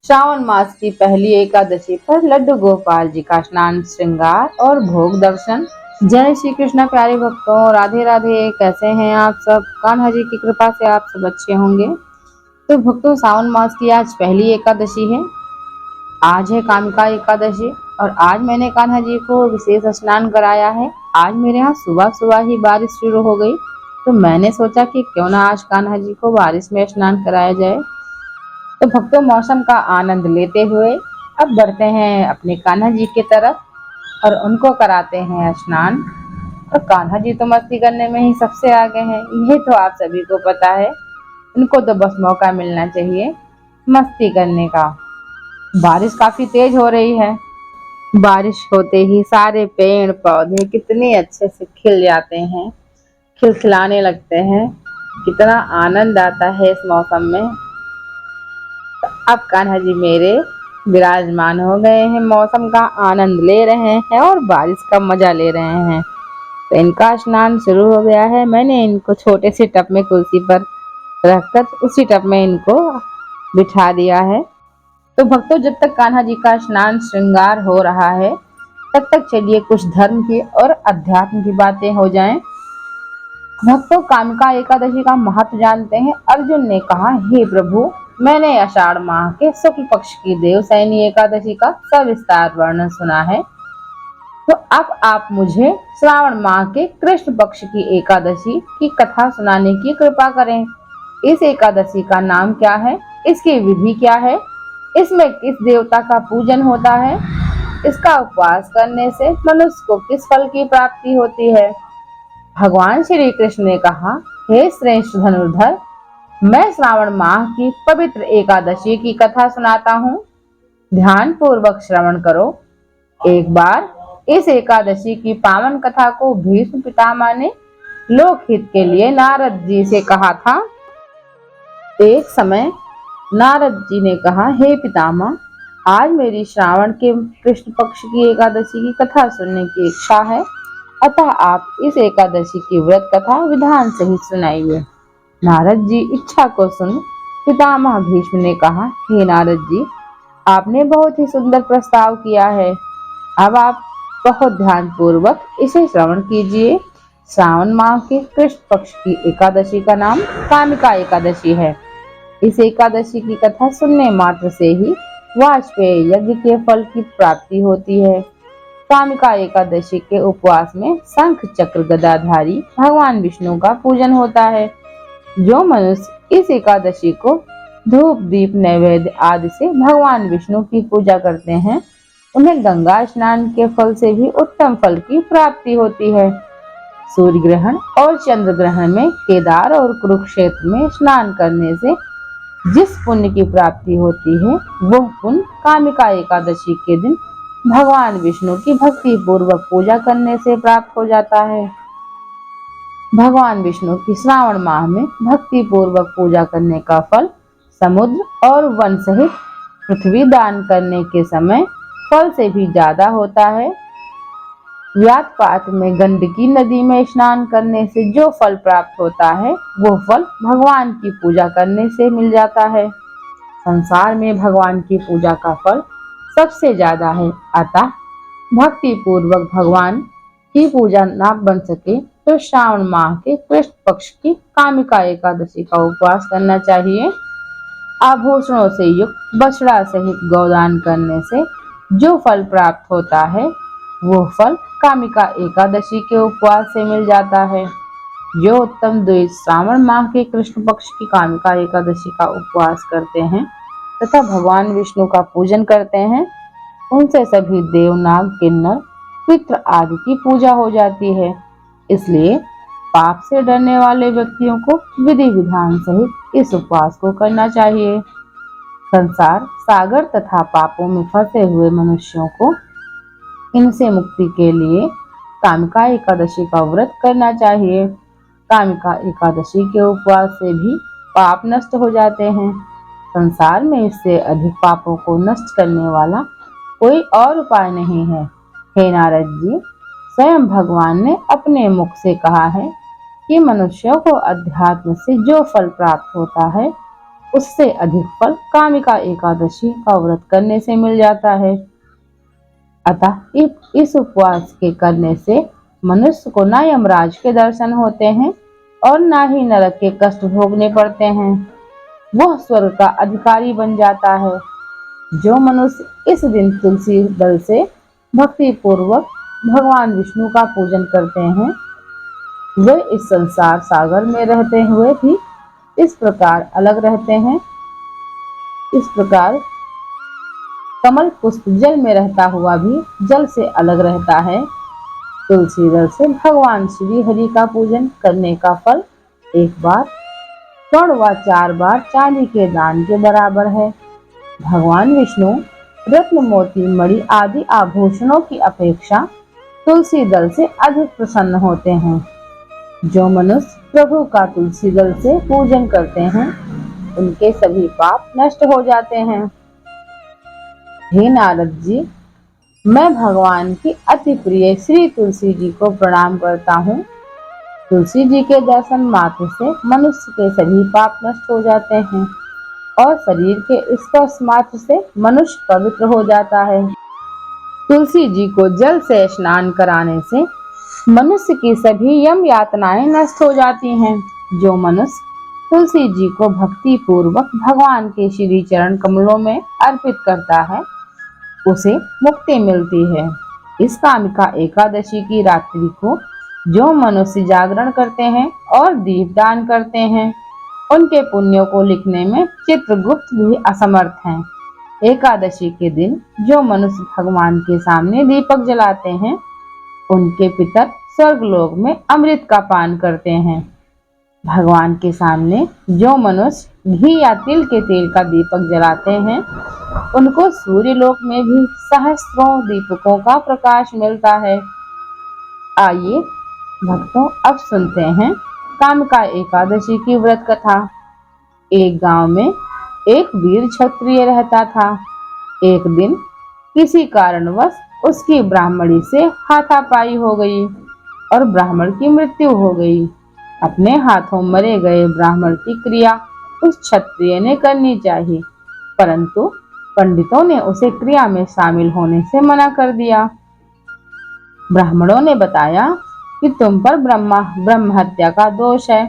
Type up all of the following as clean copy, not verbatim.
श्रावण मास की पहली एकादशी पर लड्डू गोपाल जी का स्नान, श्रृंगार और भोग दर्शन। जय श्री कृष्ण प्यारे भक्तों, राधे राधे। कैसे हैं आप सब? कान्हा जी की कृपा से आप सब अच्छे होंगे। तो भक्तों, सावन मास की आज पहली एकादशी है। आज है कामिका एकादशी और आज मैंने कान्हा जी को विशेष स्नान कराया है। आज मेरे यहाँ सुबह सुबह ही बारिश शुरू हो गई, तो मैंने सोचा कि क्यों ना आज कान्हा जी को बारिश में स्नान कराया जाए। तो भक्तों, मौसम का आनंद लेते हुए अब बढ़ते हैं अपने कान्हा जी की तरफ और उनको कराते हैं स्नान। और कान्हा जी तो मस्ती करने में ही सबसे आगे हैं, ये तो आप सभी को पता है। इनको तो बस मौका मिलना चाहिए मस्ती करने का। बारिश काफी तेज हो रही है। बारिश होते ही सारे पेड़ पौधे कितने अच्छे से खिल जाते हैं, खिलखिलाने लगते हैं। कितना आनंद आता है इस मौसम में। अब कान्हा जी मेरे विराजमान हो गए हैं, मौसम का आनंद ले रहे हैं और बारिश का मजा ले रहे हैं। तो इनका स्नान शुरू हो गया है। मैंने इनको छोटे से टब में कुर्सी पर रखकर उसी टब में इनको बिठा दिया है। तो भक्तों, जब तक कान्हा जी का स्नान श्रृंगार हो रहा है, तब तक चलिए कुछ धर्म की और अध्यात्म की बातें हो जाएं। भक्तों, कामिका एकादशी का महत्व जानते हैं। अर्जुन ने कहा, हे प्रभु, मैंने आषाढ़ माह के शुक्ल पक्ष की देवशयनी एकादशी का सविस्तार वर्णन सुना है, तो अब आप मुझे श्रावण माह के कृष्ण पक्ष की एकादशी की कथा सुनाने की कृपा करें। इस एकादशी का नाम क्या है? इसकी विधि क्या है? इसमें किस देवता का पूजन होता है? इसका उपवास करने से मनुष्य को किस फल की प्राप्ति होती है? भगवान श्री कृष्ण ने कहा, हे श्रेष्ठ धनुर्धर, मैं श्रावण माह की पवित्र एकादशी की कथा सुनाता हूँ। ध्यान पूर्वक श्रवण करो। एक बार इस एकादशी की पावन कथा को भीष्म पितामह ने लोकहित के लिए नारद जी से कहा था। एक समय नारद जी ने कहा, हे पितामह, आज मेरी श्रावण के कृष्ण पक्ष की एकादशी की कथा सुनने की इच्छा है, अतः आप इस एकादशी की व्रत कथा विधान सहित सुनाइए। नारद जी इच्छा को सुन पितामह भीष्म ने कहा, हे नारद जी, आपने बहुत ही सुंदर प्रस्ताव किया है। अब आप बहुत ध्यान पूर्वक इसे श्रवण कीजिए। श्रावण माह के कृष्ण पक्ष की एकादशी का नाम कामिका एकादशी है। इस एकादशी की कथा सुनने मात्र से ही वाजपेयी यज्ञ के फल की प्राप्ति होती है। कामिका एकादशी के उपवास में शंख चक्र गदाधारी भगवान विष्णु का पूजन होता है। जो मनुष्य इस एकादशी को धूप दीप नैवेद्य आदि से भगवान विष्णु की पूजा करते हैं, उन्हें गंगा स्नान के फल से भी उत्तम फल की प्राप्ति होती है। सूर्य ग्रहण और चंद्र ग्रहण में केदार और कुरुक्षेत्र में स्नान करने से जिस पुण्य की प्राप्ति होती है, वह पुण्य कामिका एकादशी के दिन भगवान विष्णु की भक्ति पूर्वक पूजा करने से प्राप्त हो जाता है। भगवान विष्णु की श्रावण माह में भक्ति पूर्वक पूजा करने का फल समुद्र और वन सहित पृथ्वी दान करने के समय फल से भी ज्यादा होता है। व्यातपात में गंडकी नदी में स्नान करने से जो फल प्राप्त होता है, वो फल भगवान की पूजा करने से मिल जाता है। संसार में भगवान की पूजा का फल सबसे ज्यादा है, अतः भक्ति पूर्वक भगवान की पूजा न बन सके तो श्रावण माह के कृष्ण पक्ष की कामिका एकादशी का उपवास करना चाहिए। आभूषणों से युक्त बछड़ा सहित गौदान करने से जो फल प्राप्त होता है, वो फल कामिका एकादशी के उपवास से मिल जाता है। जो उत्तम द्विज श्रावण माह के कृष्ण पक्ष की कामिका एकादशी का उपवास करते हैं तथा भगवान विष्णु का पूजन करते हैं, उनसे सभी देवनाग किन्नर पितृ आदि की पूजा हो जाती है। इसलिए पाप से डरने वाले व्यक्तियों को विधि विधान सहित इस उपवास को करना चाहिए। संसार सागर तथा पापों में फंसे हुए मनुष्यों को इनसे मुक्ति के लिए कामिका एकादशी का व्रत करना चाहिए। कामिका एकादशी के उपवास से भी पाप नष्ट हो जाते हैं। संसार में इससे अधिक पापों को नष्ट करने वाला कोई और उपाय नहीं है। हे नारद जी, स्वयं भगवान ने अपने मुख से कहा है कि मनुष्यों को अध्यात्म से जो फल प्राप्त होता है, उससे अधिक फल कामिका एकादशी का व्रत करने से मिल जाता है। अतः इस उपवास के करने से मनुष्य को न यमराज के दर्शन होते हैं और न ही नरक के कष्ट भोगने पड़ते हैं। वह स्वर्ग का अधिकारी बन जाता है। जो मनुष्य इस दिन तुलसी दल से भक्ति पूर्वक भगवान विष्णु का पूजन करते हैं, वे इस संसार सागर में रहते हुए भी इस प्रकार अलग रहते हैं। इस प्रकार कमल पुष्प जल में रहता हुआ भी जल से अलग रहता है। तुलसी दल से भगवान श्री हरि का पूजन करने का फल एक बार स्वर्ण व 4 बार चांदी के दान के बराबर है। भगवान विष्णु रत्न मोती मणि आदि आभूषणों की अपेक्षा तुलसी दल से अधिक प्रसन्न होते हैं। जो मनुष्य प्रभु का तुलसी दल से पूजन करते हैं, उनके सभी पाप नष्ट हो जाते हैं। हे नारद जी, मैं भगवान की अति प्रिय श्री तुलसी जी को प्रणाम करता हूँ। तुलसी जी के दर्शन मात्र से मनुष्य के सभी पाप नष्ट हो जाते हैं और शरीर के स्पर्श मात्र से मनुष्य पवित्र हो जाता है। तुलसी जी को जल से स्नान कराने से मनुष्य की सभी यम यातनाएं नष्ट हो जाती हैं। जो मनुष्य तुलसी जी को भक्ति पूर्वक भगवान के श्री चरण कमलों में अर्पित करता है, उसे मुक्ति मिलती है। इस कामिका एकादशी की रात्रि को जो मनुष्य जागरण करते हैं और दीपदान करते हैं, उनके पुण्यों को लिखने में चित्रगुप्त भी असमर्थ हैं। एकादशी के दिन जो मनुष्य भगवान के सामने दीपक जलाते हैं, उनके पितर स्वर्गलोक में अमृत का पान करते हैं। भगवान के सामने जो मनुष्य घी या तिल के तेल का दीपक जलाते हैं, उनको सूर्यलोक में भी सहस्त्रों दीपकों का प्रकाश मिलता है। आइए भक्तों, अब सुनते हैं कामिका एकादशी की व्रत कथा। एक गांव में एक वीर क्षत्रिय रहता था। एक दिन किसी कारणवश उसकी ब्राह्मणी से हाथापाई हो गई और ब्राह्मण की मृत्यु हो गई। अपने हाथों मरे गए ब्राह्मण की क्रिया उस क्षत्रिय ने करनी चाहिए, परंतु पंडितों ने उसे क्रिया में शामिल होने से मना कर दिया। ब्राह्मणों ने बताया कि तुम पर ब्रह्म हत्या का दोष है।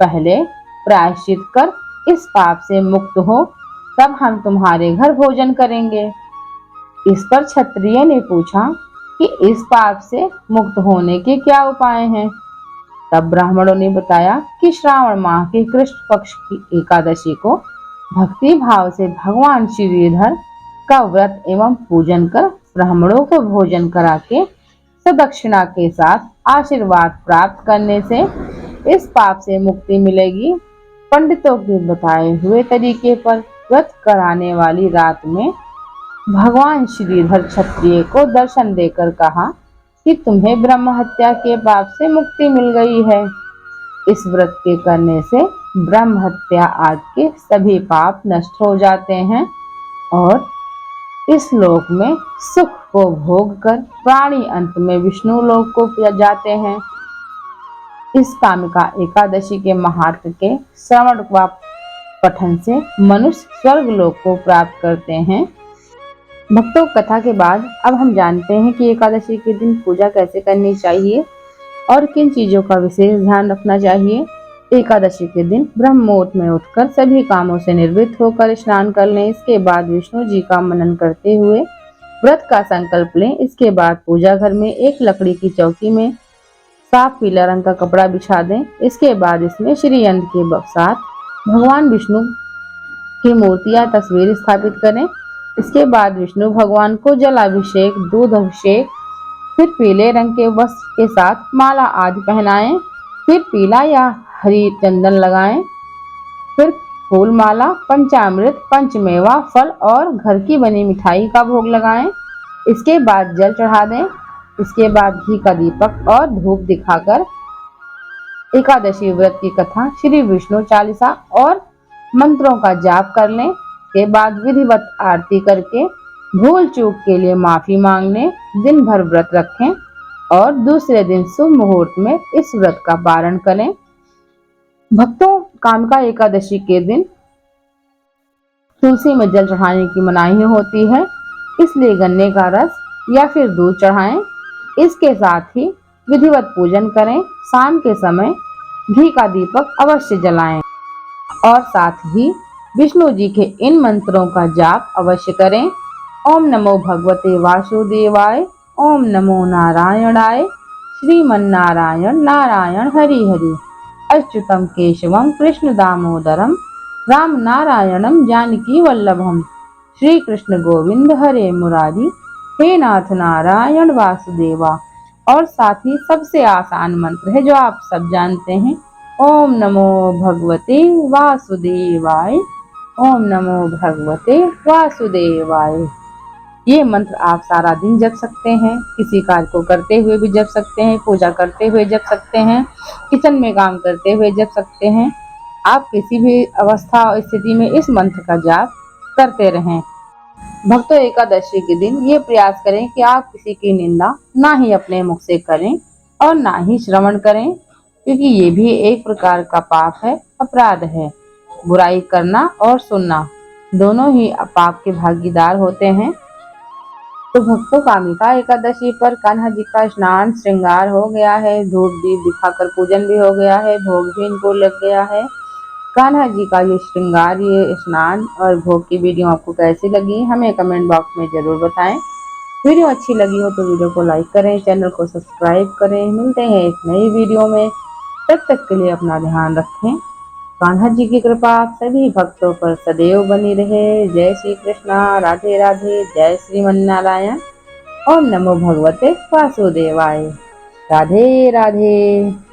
पहले प्रायश्चित कर इस पाप से मुक्त हो, तब हम तुम्हारे घर भोजन करेंगे। इस पर क्षत्रिय ने पूछा कि इस पाप से मुक्त होने के क्या उपाय हैं। तब ब्राह्मणों ने बताया कि श्रावण माह के कृष्ण पक्ष की एकादशी को भक्ति भाव से भगवान श्रीधर का व्रत एवं पूजन कर ब्राह्मणों को भोजन करा के सदक्षिणा के साथ आशीर्वाद प्राप्त करने से इस पाप से मुक्ति मिलेगी। पंडितों के बताए हुए तरीके पर व्रत कराने वाली रात में भगवान श्रीधर क्षत्रिय को दर्शन देकर कहा कि तुम्हें ब्रह्म हत्या के पाप से मुक्ति मिल गई है। इस व्रत के करने से ब्रह्म हत्या आदि के सभी पाप नष्ट हो जाते हैं और इस लोक में सुख को भोग कर प्राणी अंत में विष्णु लोक को जाते हैं। इस कामिका एकादशी के महात्म के श्रवण व पठन से मनुष्य स्वर्ग लोक को प्राप्त करते हैं। भक्तों, कथा के बाद अब हम जानते हैं कि एकादशी के दिन पूजा कैसे करनी चाहिए और किन चीजों का विशेष ध्यान रखना चाहिए। एकादशी के दिन ब्रह्म मुहूर्त में उठकर सभी कामों से निवृत्त होकर स्नान कर लें। इसके बाद विष्णु जी का मनन करते हुए व्रत का संकल्प लें। इसके बाद पूजा घर में एक लकड़ी की चौकी में साफ पीला रंग का कपड़ा बिछा दें। इसके बाद इसमें श्री यंत्र के साथ भगवान विष्णु की मूर्ति या तस्वीर स्थापित करें। इसके बाद विष्णु भगवान को जलाभिषेक, दूध अभिषेक, फिर पीले रंग के वस्त्र के साथ माला आदि पहनाएं, फिर पीला या हरी चंदन लगाएं, फिर फूल माला, पंचामृत, पंचमेवा, फल और घर की बनी मिठाई का भोग लगाएं। इसके बाद जल चढ़ा दें। इसके बाद घी का दीपक और धूप दिखाकर एकादशी व्रत की कथा, श्री विष्णु चालीसा और मंत्रों का जाप कर लें। के बाद विधिवत आरती करके भूल चूक के लिए माफी मांगने दिन भर व्रत रखें और दूसरे दिन शुभ मुहूर्त में इस व्रत का पारण करें। भक्तों, कामिका एकादशी के दिन तुलसी में जल चढ़ाने की मनाही होती है, इसलिए गन्ने का रस या फिर दूध चढ़ाएं। इसके साथ ही विधिवत पूजन करें। शाम के समय घी का दीपक अवश्य जलाएं और साथ ही विष्णु जी के इन मंत्रों का जाप अवश्य करें। ओम नमो भगवते वासुदेवाय, ओम नमो नारायणाय, श्रीमन्नारायण नारायण हरि हरि, अच्युतम केशवम कृष्ण दामोदरम, राम नारायणम जानकी वल्लभम, श्री कृष्ण गोविंद हरे मुरारी, हे नाथ नारायण वासुदेवा। और साथ ही सबसे आसान मंत्र है जो आप सब जानते हैं, ओम नमो भगवते वासुदेवाय, ओम नमो भगवते वासुदेवाय। ये मंत्र आप सारा दिन जप सकते हैं, किसी कार्य को करते हुए भी जप सकते हैं, पूजा करते हुए जप सकते हैं, किचन में काम करते हुए जप सकते हैं। आप किसी भी अवस्था और स्थिति में इस मंत्र का जाप करते रहें। भक्तों, एकादशी के दिन ये प्रयास करें कि आप किसी की निंदा ना ही अपने मुख से करें और ना ही श्रवण करें, क्योंकि ये भी एक प्रकार का पाप है, अपराध है। बुराई करना और सुनना दोनों ही पाप के भागीदार होते हैं। तो भक्तों, कामिका एकादशी पर कान्हा जी का स्नान श्रृंगार हो गया है, धूप दीप दिखाकर पूजन भी हो गया है, भोग भी इनको लग गया है। कान्हा जी का ये श्रृंगार, ये स्नान और भोग की वीडियो आपको कैसी लगी हमें कमेंट बॉक्स में जरूर बताएं। वीडियो अच्छी लगी हो तो वीडियो को लाइक करें, चैनल को सब्सक्राइब करें। मिलते हैं एक नई वीडियो में, तब तक के लिए अपना ध्यान रखें। कान्हा जी की कृपा आप सभी भक्तों पर सदैव बनी रहे। जय श्री कृष्णा, राधे राधे, जय श्रीमन्नारायण। ओम नमो भगवते वासुदेवाय। राधे राधे।